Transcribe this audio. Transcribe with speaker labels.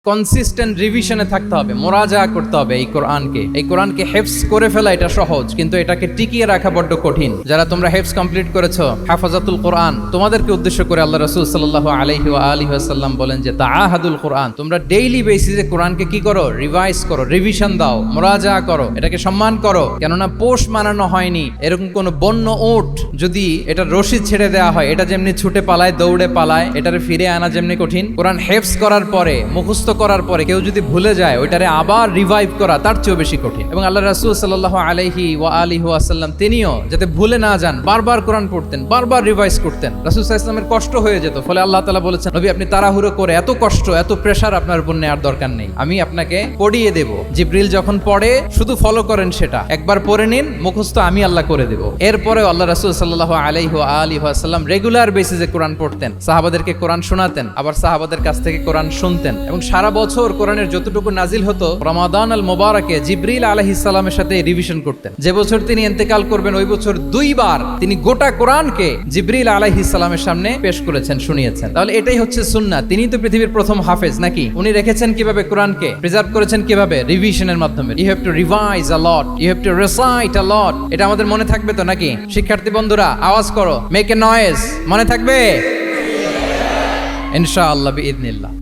Speaker 1: Consistent রিভিশনে থাকতে হবে, মোরাজা করতে হবে এই কোরআনকে হেফজ করে ফেলা এটা সহজ, কিন্তু এটাকে টিকিয়ে রাখা বড্ড কঠিন। যারা তোমরা হেফজ কমপ্লিট করেছো, হাফাজাতুল কোরআন, তোমাদেরকে উদ্দেশ্য করে আল্লাহ রাসূল সাল্লাল্লাহু আলাইহি ওয়া আলিহি ওয়াসাল্লাম বলেন যে তাআহাদুল কোরআন, তোমরা ডেইলি বেসিসে কোরআনকে কি করো? রিভাইজ করো, রিভিশন দাও, মোরাজা করো, এটাকে সম্মান করো। কেননা পোষ মানানো হয়নি এরকম কোন বন্য উট যদি এটা রশি ছেড়ে দেওয়া হয়, এটা যেমনি ছুটে পালায়, দৌড়ে পালায়, এটারে ফিরে আনা যেমনি কঠিন, কোরআন হেফজ করার পরে, মুখস্থ করার পরে কেউ যদি ভুলে যায়, ওইটারে আবার রিভাইভ করা তার চেয়েও বেশি কঠিন। এবং আল্লাহ রাসূল সাল্লাল্লাহু আলাইহি ওয়া আলিহি ওয়াসাল্লাম তিনিও যাতে ভুলে না যান, বারবার কোরআন পড়তেন, বারবার রিভাইজ করতেন। রাসূল সাল্লাল্লাহু আলাইহি ওয়াসাল্লামের কষ্ট হয়ে যেত, ফলে আল্লাহ তাআলা বলেছেন, নবী আপনি তাড়াহুড়ো করে এত কষ্ট, এত প্রেসার আপনার উপর নেওয়ার দরকার নেই, আমি আপনাকে পড়িয়ে দেব। জিবরিল যখন পড়ে শুধু ফলো করেন, সেটা একবার পড়ে নিন, মুখস্থ আমি আল্লাহ করে দেব। এরপরেও আল্লাহ রাসূল সাল্লাল্লাহু আলাইহি ওয়া আলিহি ওয়াসাল্লাম রেগুলার বেসিসে কোরআন পড়তেন, সাহাবাদেরকে কোরআন শোনাতেন, আবার সাহাবাদের কাছ থেকে কোরআন শুনতেন। এবং সারা বছর কোরআনের যতটুকু নাজিল হতো, রমাদান আল মুবারাকে জিবরিল আলাইহিস সালামের সাথে রিভিশন করতেন। যে বছর তিনি ইন্তেকাল করবেন, ওই বছর দুইবার তিনি গোটা কোরআনকে জিবরিল আলাইহিস সালামের সামনে পেশ করেছেন, শুনিয়েছেন। তাহলে এটাই হচ্ছে সুন্নাহ। তিনি তো পৃথিবীর প্রথম হাফেজ নাকি? উনি রেখেছেন কিভাবে কোরআনকে? প্রিজার্ভ করেছেন কিভাবে? রিভিশনের মাধ্যমে। You have to revise a lot, you have to recite a lot. এটা আমাদের মনে থাকবে তো নাকি? শিক্ষার্থী বন্ধুরা আওয়াজ করো, মেক এ নয়েজ। মনে থাকবে ইনশাআল্লাহ বিইذنিল্লাহ।